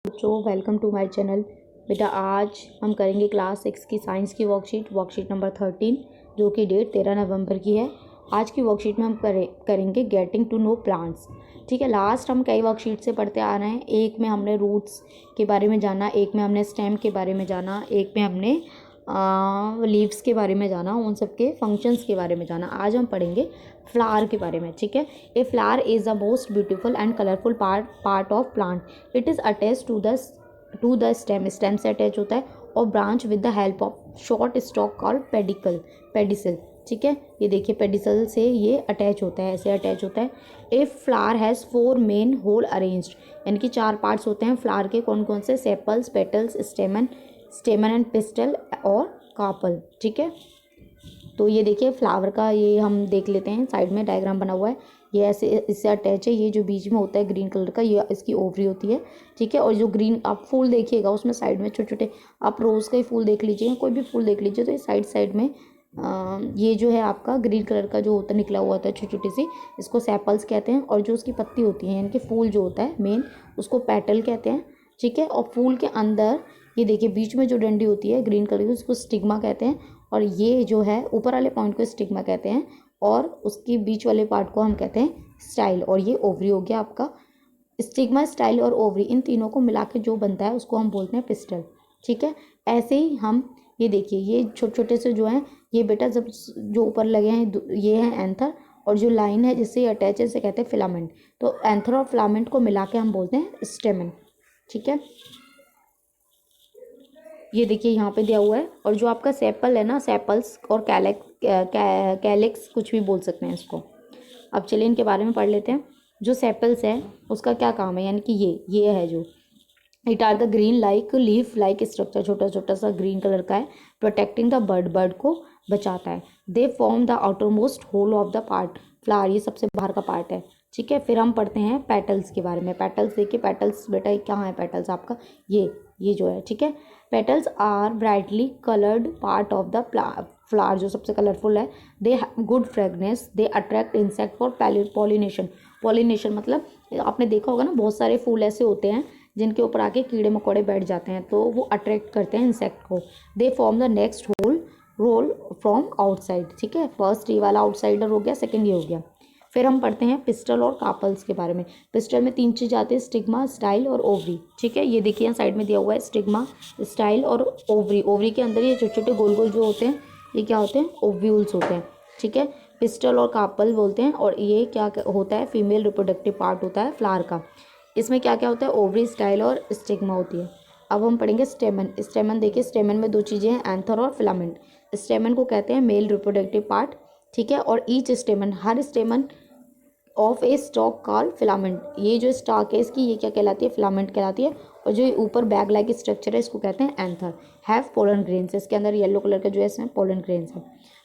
बच्चों welcome to my channel. बेटा आज हम करेंगे क्लास 6 की साइंस की वर्कशीट नंबर 13 जो कि डेट 13 नवंबर की है। आज की वर्कशीट में हम करेंगे गेटिंग टू नो प्लांट्स। ठीक है, लास्ट हम कई वर्कशीट से पढ़ते आ रहे हैं। एक में हमने रूट्स के बारे में जाना, एक में हमने स्टेम के बारे में जाना, एक में हमने लीव्स के बारे में जाना, उन सब के फंक्शंस के बारे में जाना। आज हम पढ़ेंगे फ्लावर के बारे में। ठीक है, a flower is the most beautiful and colourful part of plant. It is attach to the stem से अटैच होता है और branch with the help of short stalk called pedicel. ठीक है, ये देखिए पेडिसल से ये अटैच होता है, ऐसे अटैच होता है। A flower has 4 main whole arranged, यानी कि 4 पार्ट्स होते हैं फ्लावर के। कौन कौन से? सेपल्स, पेटल्स, स्टेमन एंड पिस्टल और कार्पल। ठीक है, तो ये देखिए फ्लावर का ये हम देख लेते हैं, साइड में डायग्राम बना हुआ है। ये ऐसे इससे अटैच है। ये जो बीच में होता है ग्रीन कलर का, ये इसकी ओवरी होती है। ठीक है, और जो ग्रीन आप फूल देखिएगा उसमें साइड में छोटे छोटे, आप रोज़ का ही फूल देख लीजिए, कोई भी फूल देख लीजिए, तो ये साइड में ये जो है आपका ग्रीन कलर का जो होता है निकला हुआ होता है छोटी छोटी सी, इसको सेपल्स कहते हैं। और जो उसकी पत्ती होती है यानी कि फूल जो होता है मेन, उसको पेटल कहते हैं। ठीक है, और फूल के अंदर ये देखिए बीच में जो डंडी होती है ग्रीन कलर की, उसको स्टिग्मा कहते हैं। और ये जो है ऊपर वाले पॉइंट को स्टिग्मा कहते हैं और उसकी बीच वाले पार्ट को हम कहते हैं स्टाइल। और ये ओवरी हो गया आपका। स्टिग्मा, स्टाइल और ओवरी, इन तीनों को मिला के जो बनता है उसको हम बोलते हैं पिस्टल। ठीक है, ऐसे ही हम ये देखिए ये छोटे छोटे से जो हैं ये बेटा जब जो ऊपर लगे हैं ये हैं एंथर, और जो लाइन है जिससे अटैच है इसे कहते हैं फिलामेंट। तो एंथर और फिलामेंट को मिला के हम बोलते हैं स्टेमन। ठीक है, ये देखिए यहाँ पे दिया हुआ है। और जो आपका सेपल है ना, सेपल्स और कैलेक्स कुछ भी बोल सकते हैं इसको। अब चलिए इनके बारे में पढ़ लेते हैं। जो सेपल्स है उसका क्या काम है, यानी कि ये है जो it are the green like leaf like structure, छोटा छोटा सा ग्रीन कलर का है, प्रोटेक्टिंग द बर्ड को बचाता है। They form the outermost whorl of the part, flower ये सबसे बाहर का पार्ट है। ठीक है, फिर हम पढ़ते हैं पेटल्स के बारे में। पेटल्स देखिए, पेटल्स बेटा कहाँ है पेटल्स आपका, ये जो है। ठीक है, petals are brightly coloured part of the flower, जो सबसे कलरफुल है। They good fragrance, they attract insect for pollination मतलब आपने देखा होगा ना, बहुत सारे फूल ऐसे होते हैं जिनके ऊपर आके कीड़े मकोड़े बैठ जाते हैं, तो वो अट्रैक्ट करते हैं इंसेक्ट को। They form the next whorl roll from outside. ठीक है, फर्स्ट ये वाला आउटसाइडर हो गया, सेकंड ये हो गया। फिर हम पढ़ते हैं पिस्टल और कार्पल्स के बारे में। पिस्टल में 3 चीज़ आती है, स्टिग्मा, स्टाइल और ओवरी। ठीक है, ये देखिए यहाँ साइड में दिया हुआ है स्टिग्मा, स्टाइल और ओवरी। ओवरी के अंदर ये छोटे छोटे गोल गोल जो होते हैं ये क्या होते हैं, ओव्यूल्स होते हैं। ठीक है, पिस्टल और कार्पल बोलते हैं। और ये क्या होता है, फीमेल रिप्रोडक्टिव पार्ट होता है फ्लावर का। इसमें क्या क्या होता है, ओवरी, स्टाइल और स्टिग्मा होती है। अब हम पढ़ेंगे स्टेमन। स्टेमन देखिए, स्टेमन में 2 चीज़ें हैं, एंथर और फिलामेंट। स्टेमन को कहते हैं मेल रिप्रोडक्टिव पार्ट। ठीक है, और each स्टेमन, her स्टेमन of A stock called filament, ये जो स्टॉक है इसकी ये क्या कहलाती है, फिलामेंट कहलाती है। और जो ऊपर बैग लाइक स्ट्रक्चर है इसको कहते हैं एंथर। हैव पोलन ग्रेन्स, इसके अंदर येलो कलर का जो है इसमें पोलन ग्रेन्स है।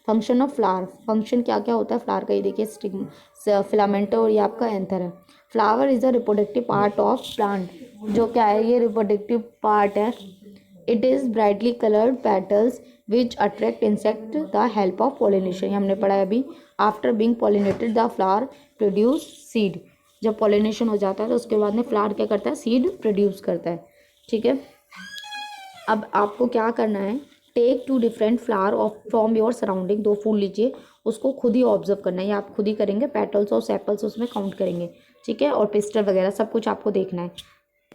फंक्शन ऑफ फ्लावर, फंक्शन क्या क्या होता है फ्लावर का, ये देखिए स्टिग्मा, फिलामेंट और ये आपका एंथर है। Flower is the reproductive part of plant, जो क्या है ये रिप्रोडक्टिव पार्ट है। It is brightly coloured petals which attract insect the help of pollination, हमने पढ़ा है अभी। After being pollinated the flower produce seed, जब पॉलिनेशन हो जाता है तो उसके बाद में फ्लावर क्या करता है, सीड प्रोड्यूस करता है। ठीक है, अब आपको क्या करना है, take 2 different flower of from your surrounding, 2 फूल लीजिए, उसको खुद ही ऑब्जर्व करना है, ये आप खुद ही करेंगे। पेटल्स और सेपल्स उसमें काउंट करेंगे। ठीक है, और पिस्टल वगैरह सब कुछ आपको देखना है।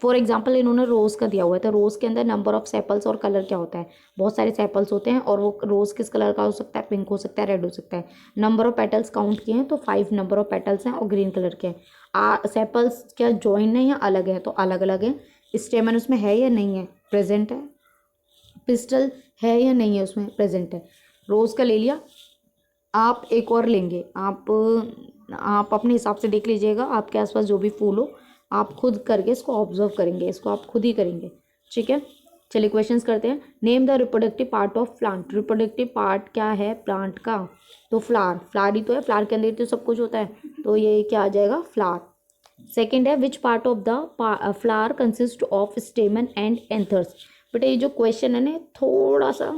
फॉर एग्जाम्पल इन्होंने रोज़ का दिया हुआ है, तो रोज़ के अंदर नंबर ऑफ सेपल्स और कलर क्या होता है, बहुत सारे सेपल्स होते हैं। और वो रोज़ किस कलर का हो सकता है, पिंक हो सकता है, रेड हो सकता है। नंबर ऑफ पेटल्स काउंट किए हैं तो 5 नंबर ऑफ पेटल्स हैं और ग्रीन कलर के हैं। सेपल्स क्या जॉइन है या अलग है, तो अलग अलग है। स्टेमन उसमें है या नहीं है, प्रेजेंट है। पिस्टल है या नहीं है, उसमें प्रेजेंट है। रोज़ का ले लिया, आप एक और लेंगे, आप अपने हिसाब से देख लीजिएगा, आपके आसपास जो भी फूल हो आप खुद करके इसको ऑब्जर्व करेंगे, इसको आप खुद ही करेंगे। ठीक है, चलिए क्वेश्चंस करते हैं। Name the reproductive part of plant, reproductive part क्या है प्लांट का, तो फ्लावर ही तो है, फ्लावर के अंदर तो सब कुछ होता है, तो ये क्या आ जाएगा, फ्लावर। सेकेंड है which part of the flower consist of स्टेमन and anthers. बेटा ये जो क्वेश्चन है ना थोड़ा सा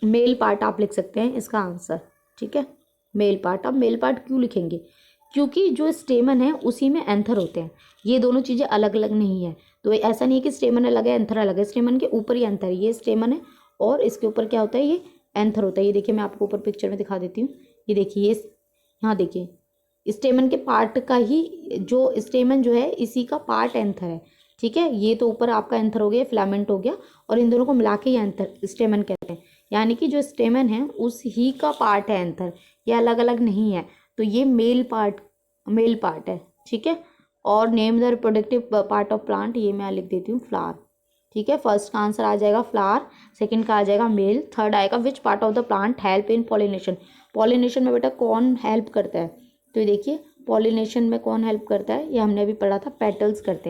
मेल पार्ट आप लिख सकते हैं इसका आंसर। ठीक है, मेल पार्ट। अब मेल पार्ट क्यों लिखेंगे, क्योंकि जो स्टेमन है उसी में एंथर होते हैं, ये दोनों चीज़ें अलग अलग नहीं है। तो ऐसा नहीं है कि स्टेमन अलग है एंथर अलग है, स्टेमन के ऊपर ही एंथर है, ये स्टेमन है और इसके ऊपर क्या होता है, ये एंथर होता है। ये देखिए मैं आपको ऊपर पिक्चर में दिखा देती हूँ, ये देखिए ये यहाँ देखिए स्टेमन के पार्ट का ही, जो स्टेमन जो है इसी का पार्ट एंथर है, ठीक है। ये तो ऊपर आपका एंथर हो गया, फिलामेंट हो गया, और इन दोनों को मिला के ही एंथर स्टेमन कहते हैं। यानी कि जो स्टेमन है उस ही का पार्ट है एंथर, ये अलग अलग नहीं है। तो ये मेल पार्ट है, ठीक है। और name the reproductive part of plant, ये मैं लिख देती हूँ फ्लावर, ठीक है। फर्स्ट का आंसर आ जाएगा फ्लावर, सेकंड का आ जाएगा मेल, थर्ड आएगा which part of the plant help in pollination. Pollination में बेटा कौन हेल्प करता है, तो ये देखिए पॉलिनेशन में कौन हेल्प करता है, ये हमने अभी पढ़ा था, पेटल्स करते हैं।